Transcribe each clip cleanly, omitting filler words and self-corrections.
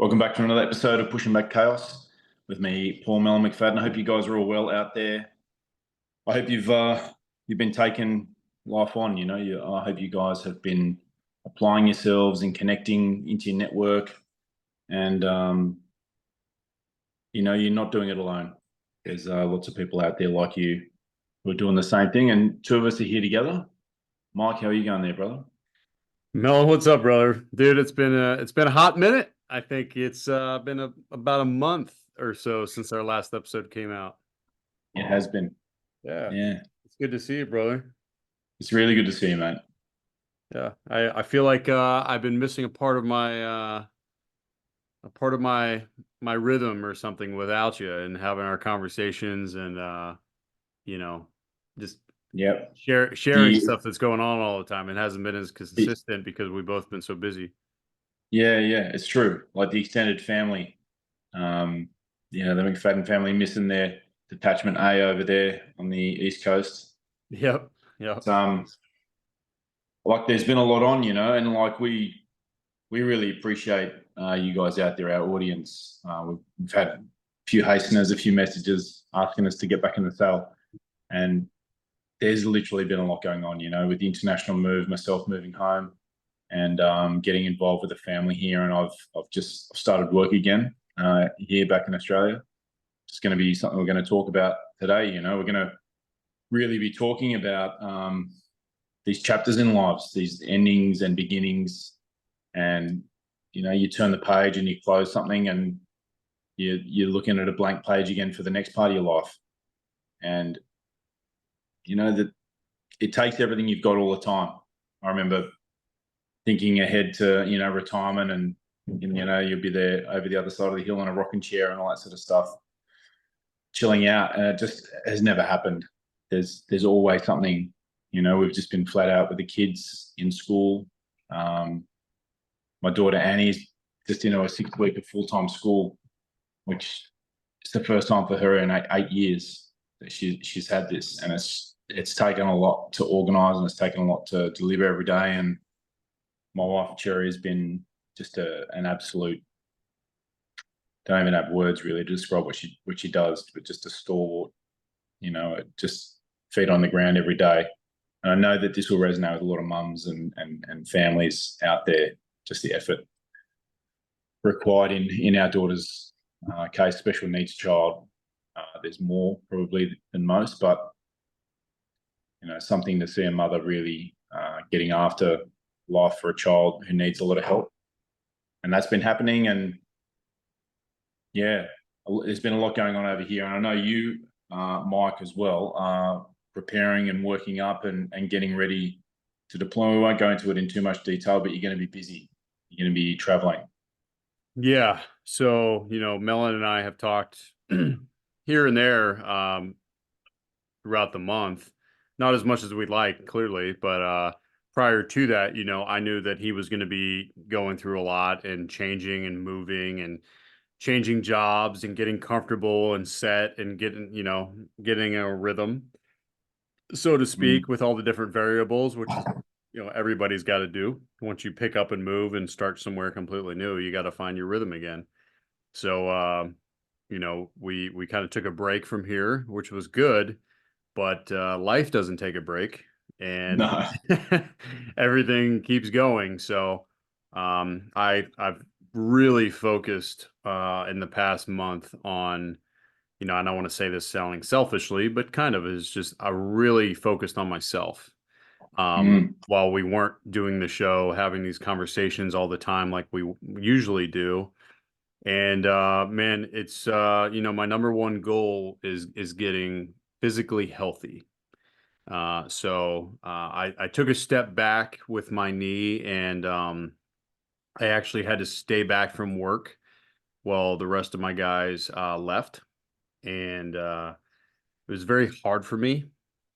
Welcome back to another episode of Pushing Back Chaos with me, Paul Melon McFadden. I hope you guys are all well out there. I hope you've been taking life on. I hope you guys have been applying yourselves and connecting into your network, and you're not doing it alone. There's lots of people out there like you who are doing the same thing, and two of us are here together. Mike, how are you going there, brother? Melon, what's up, brother? Dude, it's been a hot minute. I think it's been about a month or so since our last episode came out. It has been. Yeah. Yeah. It's good to see you, brother. It's really good to see you, mate. Yeah. I feel like I've been missing a part of my rhythm or something without you and having our conversations and just Yep. sharing stuff that's going on all the time. It hasn't been as consistent because we've both been so busy. Yeah, it's true. Like the extended family, the McFadden family missing their detachment A over there on the East Coast. Yep. Like there's been a lot on, and like we really appreciate you guys out there, our audience. We've had a few hasteners, a few messages asking us to get back in the saddle, and there's literally been a lot going on, with the international move, myself moving home, and getting involved with the family here. And I've just started work again here back in Australia. It's going to be something we're going to talk about today. We're going to really be talking about these chapters in lives, these endings and beginnings. And, you turn the page and you close something and you're looking at a blank page again for the next part of your life. And, that it takes everything you've got all the time. I remember thinking ahead to retirement, and you'll be there over the other side of the hill in a rocking chair and all that sort of stuff, chilling out, and it just has never happened. There's always something. We've just been flat out with the kids in school. My daughter Annie's just a 6 week of full-time school, which is the first time for her in 8 years that she's had this, and it's taken a lot to organise, and it's taken a lot to deliver every day. And my wife Cherry has been just an absolute, don't even have words really to describe what she does, but just a stalwart, just feet on the ground every day. And I know that this will resonate with a lot of mums and families out there, just the effort required in our daughter's case, special needs child. There's more probably than most, but something to see a mother really getting after life for a child who needs a lot of help. And that's been happening. And yeah, there's been a lot going on over here. And I know you, Mike, as well, are preparing and working up and getting ready to deploy. We won't go into it in too much detail, but you're going to be busy. You're going to be traveling. Yeah. So, Melon and I have talked here and there throughout the month, not as much as we'd like, clearly, but prior to that, I knew that he was going to be going through a lot and changing and moving and changing jobs and getting comfortable and set and getting a rhythm, so to speak, with all the different variables, which is, everybody's got to do. Once you pick up and move and start somewhere completely new, you got to find your rhythm again. So, we kind of took a break from here, which was good, but life doesn't take a break, and No. everything keeps going. So I've really focused in the past month on, I don't want to say this sounding selfishly, but kind of is just I really focused on myself. While we weren't doing the show, having these conversations all the time like we usually do. And man, it's my number one goal is getting physically healthy. So I took a step back with my knee, and I actually had to stay back from work while the rest of my guys left. And it was very hard for me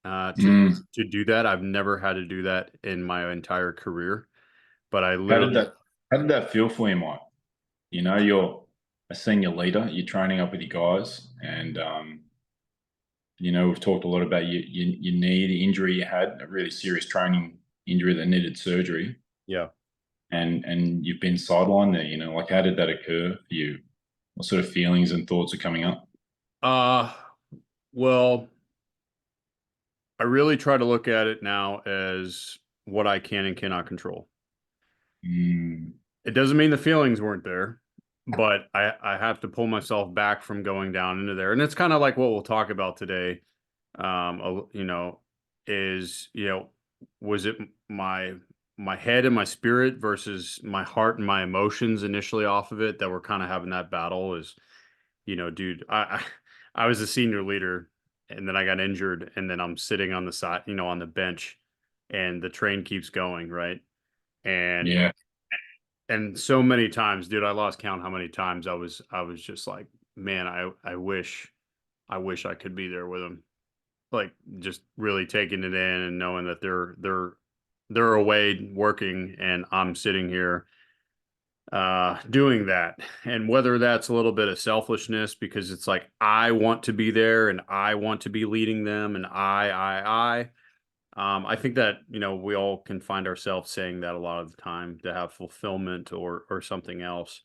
to do that. I've never had to do that in my entire career, but I literally. How did that feel for you, Mike? You're a senior leader, you're training up with your guys, and we've talked a lot about your knee, the injury you had, a really serious training injury that needed surgery. Yeah. and you've been sidelined there, you know, like how did that occur for you? What sort of feelings and thoughts are coming up? Uh, well, I really try to look at it now as what I can and cannot control. Mm, It doesn't mean the feelings weren't there, but I have to pull myself back from going down into there. And it's kind of like what we'll talk about today. You know, was it my head and my spirit versus my heart and my emotions initially off of it that were kind of having that battle is, dude, I was a senior leader and then I got injured and then I'm sitting on the side, on the bench and the train keeps going, right? And yeah. and so many times, dude, I lost count how many times I was just like, man, I wish I could be there with them. Like just really taking it in and knowing that they're away working and I'm sitting here doing that. And whether that's a little bit of selfishness because it's like I want to be there and I want to be leading them and I think that, we all can find ourselves saying that a lot of the time to have fulfillment or something else.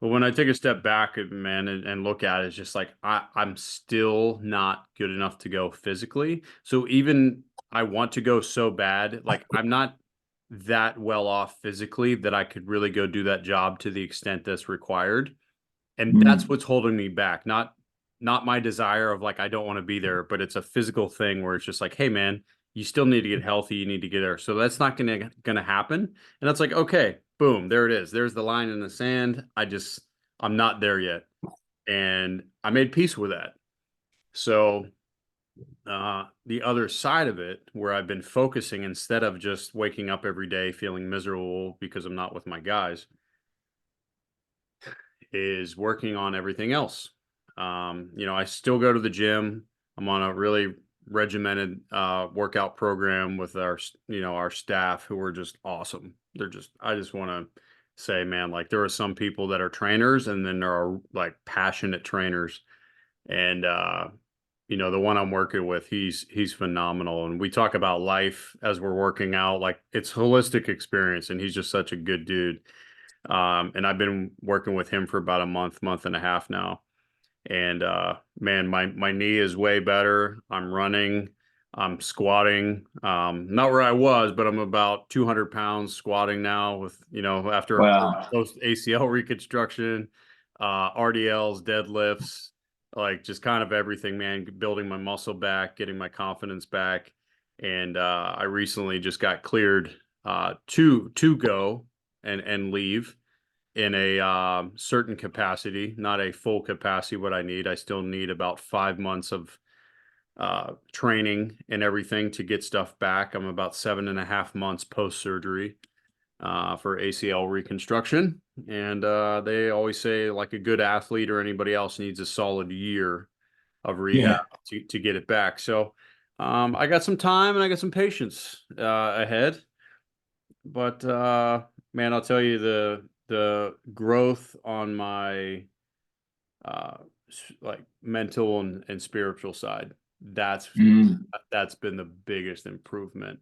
But when I take a step back, man, and look at it, it's just like I'm still not good enough to go physically. So even I want to go so bad, like I'm not that well off physically that I could really go do that job to the extent that's required. And that's Mm, what's holding me back. Not my desire of like I don't want to be there, but it's a physical thing where it's just like, hey man, you still need to get healthy, you need to get there. So that's not gonna happen. And that's like, okay, boom, there it is. There's the line in the sand. I'm not there yet. And I made peace with that. So the other side of it, where I've been focusing instead of just waking up every day feeling miserable because I'm not with my guys, is working on everything else. I still go to the gym. I'm on a really regimented workout program with our staff who are just awesome. I just want to say, man, like there are some people that are trainers and then there are like passionate trainers. And the one I'm working with, he's phenomenal. And we talk about life as we're working out, like it's holistic experience. And he's just such a good dude. And I've been working with him for about a month and a half now. And man, my knee is way better. I'm running, I'm squatting. Not where I was, but I'm about 200 pounds squatting now with, after wow. post ACL reconstruction, RDLs, deadlifts, like just kind of everything, man, building my muscle back, getting my confidence back. And I recently just got cleared to go and leave in a certain capacity, not a full capacity. What I need, I still need about 5 months of training and everything to get stuff back. I'm about 7.5 months post surgery for ACL reconstruction, and they always say like a good athlete or anybody else needs a solid year of rehab Yeah. to get it back. So I got some time and I got some patience ahead. But man, I'll tell you the growth on my uh like mental and spiritual side, that's Mm. that's been the biggest improvement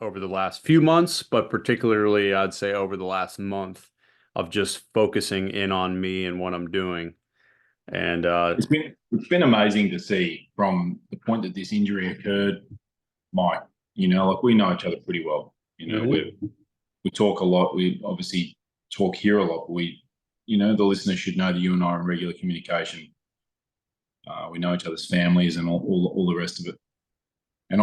over the last few months, but particularly I'd say over the last month of just focusing in on me and what I'm doing. And It's been amazing to see from the point that this injury occurred, Mike. You know, like we know each other pretty well. You know, Mhm. we talk a lot. We obviously talk here a lot. But the listeners should know that you and I are in regular communication. We know each other's families and all the rest of it. And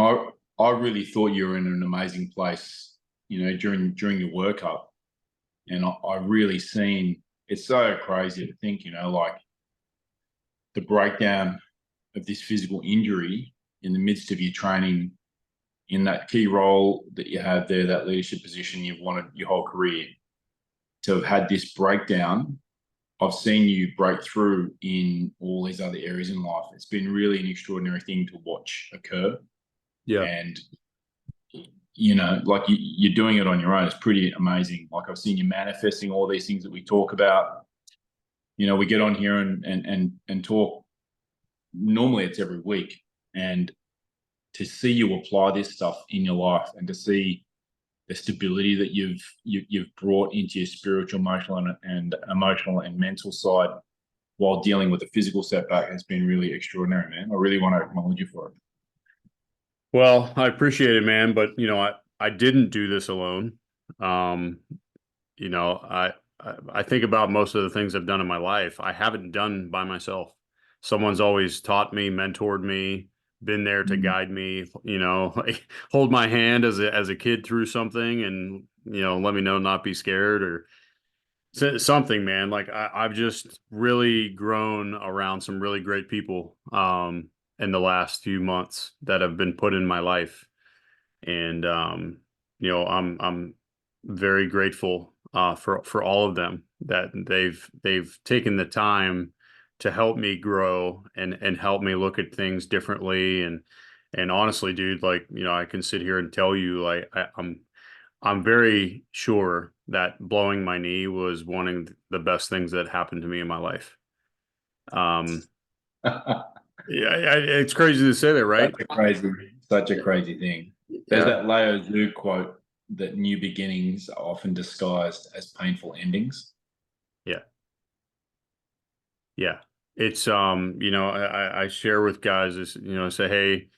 I really thought you were in an amazing place. You know, during your workup, and I really seen. It's so crazy to think. You know, like the breakdown of this physical injury in the midst of your training in that key role that you have there, that leadership position you've wanted your whole career, to have had this breakdown. I've seen you break through in all these other areas in life. It's been really an extraordinary thing to watch occur. Yeah. And, like you're doing it on your own. It's pretty amazing. Like I've seen you manifesting all these things that we talk about. You know, we get on here and talk. Normally it's every week. And to see you apply this stuff in your life and to see the stability that you've brought into your spiritual, emotional, and emotional and mental side while dealing with the physical setback has been really extraordinary, man. I really want to acknowledge you for it. Well, I appreciate it, man, but I didn't do this alone. Um, you know, I think about most of the things I've done in my life. I haven't done by myself. Someone's always taught me, mentored me, been there to Mm. guide me, like hold my hand as a kid through something and, let me know not be scared or something, man. Like I've just really grown around some really great people in the last few months that have been put in my life. And I'm very grateful for all of them that they've taken the time to help me grow and help me look at things differently. And honestly, dude, like, I can sit here and tell you, like, I'm very sure that blowing my knee was one of the best things that happened to me in my life. Um, yeah, it's crazy to say that, right? Such a crazy thing. There's Yeah, that Lao Tzu quote that new beginnings are often disguised as painful endings. yeah, yeah. It's I share with guys this, say, hey,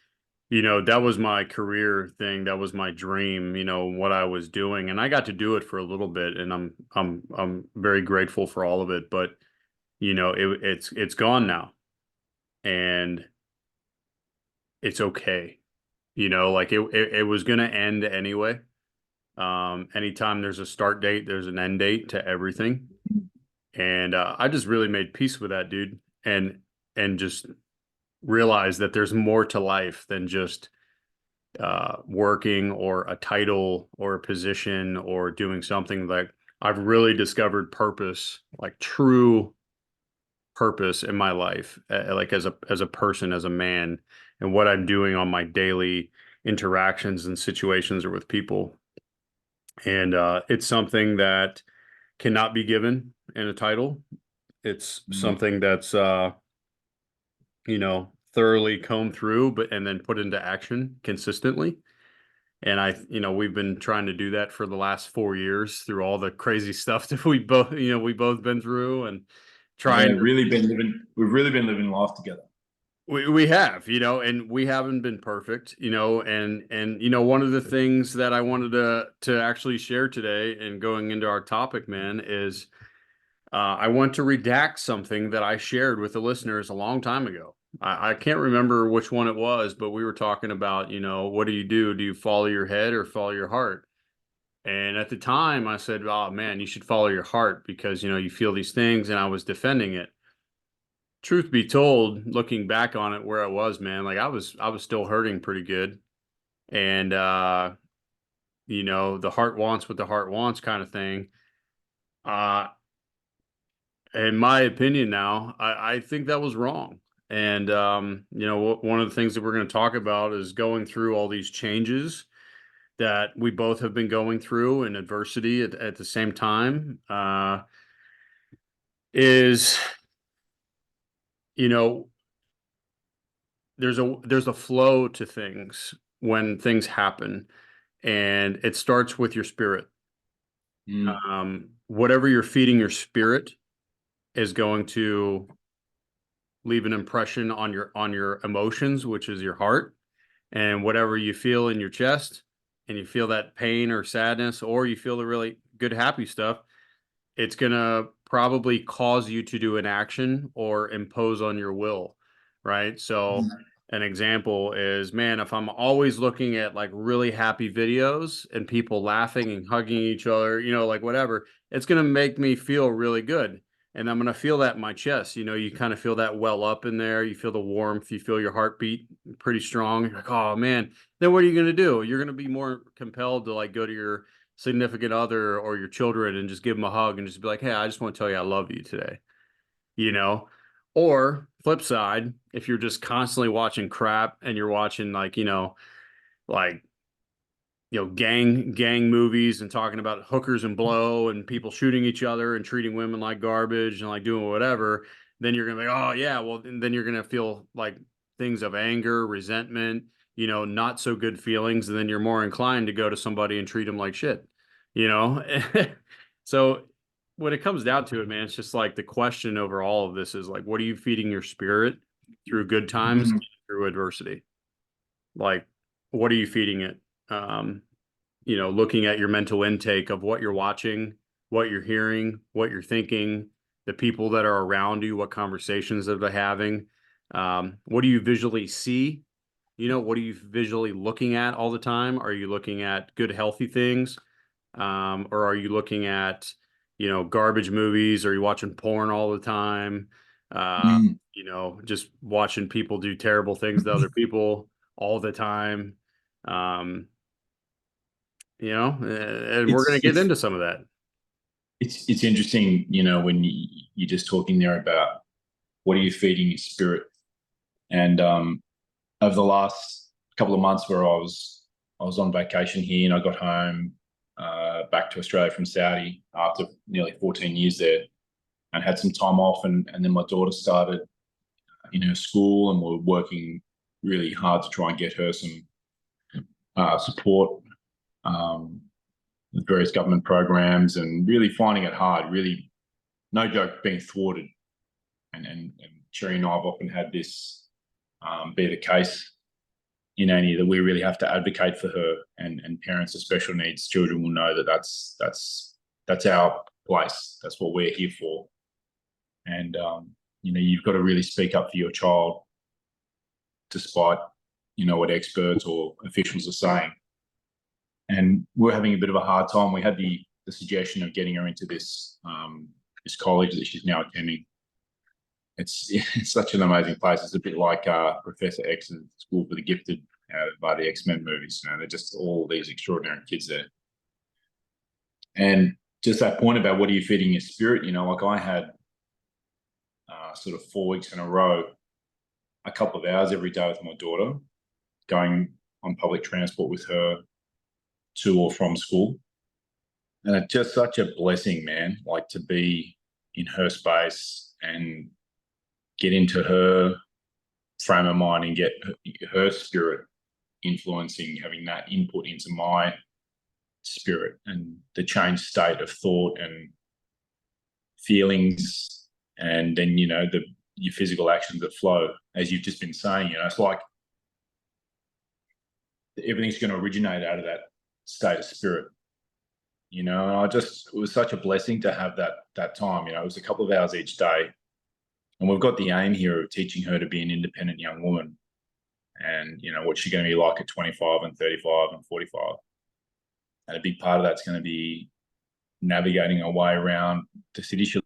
that was my career thing, that was my dream, what I was doing, and I got to do it for a little bit, and I'm very grateful for all of it, but it's gone now, and it's okay. Like it was gonna end anyway. Anytime there's a start date, there's an end date to everything. And I just really made peace with that, dude. And just realized that there's more to life than just working or a title or a position or doing something. Like I've really discovered purpose, like true purpose in my life, like as a person, as a man, and what I'm doing on my daily interactions and situations or with people. And it's something that cannot be given in a title. It's Mm. something that's thoroughly combed through, but and then put into action consistently. And we've been trying to do that for the last 4 years through all the crazy stuff that we both been through and trying Yeah, to. we've really been living life together. We have, and we haven't been perfect, and one of the things that I wanted to actually share today and going into our topic, man, is I want to redact something that I shared with the listeners a long time ago. I can't remember which one it was, but we were talking about, what do you do? Do you follow your head or follow your heart? And at the time I said, oh man, you should follow your heart because, you feel these things, and I was defending it. Truth be told, looking back on it where I was, man, like I was still hurting pretty good. And the heart wants what the heart wants kind of thing. Uh in my opinion now, I think that was wrong. And one of the things that we're going to talk about is going through all these changes that we both have been going through in adversity at the same time. Is you know there's a flow to things when things happen, and it starts with your spirit. Mm. Whatever you're feeding your spirit is going to leave an impression on your emotions, which is your heart, and whatever you feel in your chest, and you feel that pain or sadness, or you feel the really good happy stuff, it's going to probably cause you to do an action or impose on your will, right? So an example is, man, if I'm always looking at like really happy videos and people laughing and hugging each other, like whatever, it's going to make me feel really good. And I'm going to feel that in my chest. You kind of feel that well up in there. You feel the warmth. You feel your heartbeat pretty strong. You're like, oh man. Then what are you going to do? You're going to be more compelled to like go to your significant other or your children and just give them a hug and just be like, hey, I just want to tell you I love you today, you know? Or flip side, if you're just constantly watching crap and you're watching like, gang movies and talking about hookers and blow and people shooting each other and treating women like garbage and like doing whatever, then you're gonna be, oh yeah, well, then you're gonna feel like things of anger, resentment. not so good feelings, and then you're more inclined to go to somebody and treat them like shit, you know? So when it comes down to it, man, it's just like the question over all of this is like, what are you feeding your spirit through good times, Mhm. through adversity? Like, what are you feeding it? Looking at your mental intake of what you're watching, what you're hearing, what you're thinking, the people that are around you, what conversations that they're having. What do you visually see? What are you visually looking at all the time? Are you looking at good, healthy things? Or are you looking at, garbage movies? Are you watching porn all the time? Mhm. Just watching people do terrible things to other people all the time. Um, and we're going It's to get it's into some of that. it's interesting, when you're just talking there about what are you feeding your spirit, and over the last couple of months where I was on vacation here, and I got home back to Australia from Saudi after nearly 14 years there, and had some time off, and then my daughter started in her school, and we're working really hard to try and get her some support um, with various government programs, and really finding it hard, really, no joke, being thwarted. And Cherry and I have often had this be the case in Annie, that we really have to advocate for her, and parents of special needs children will know that that's our place. That's what we're here for. And you've got to really speak up for your child, despite what experts or officials are saying. And we're having a bit of a hard time. We had the suggestion of getting her into this college that she's now attending. It's such an amazing place. It's a bit like Professor X's School for the Gifted by the X-Men movies. They're just all these extraordinary kids there. And just that point about what are you feeding your spirit, like I had sort of 4 weeks in a row, a couple of hours every day with my daughter, going on public transport with her to or from school. And it's just such a blessing, man, like to be in her space and get into her frame of mind and get her spirit influencing, having that input into my spirit, and the changed state of thought and feelings, and then your physical actions that flow, as you've just been saying. It's like everything's going to originate out of that state of spirit. And it was such a blessing to have that time. It was a couple of hours each day, and we've got the aim here of teaching her to be an independent young woman, and what's she going to be like at 25 and 35 and 45. And a big part of that's going to be navigating our way around the city she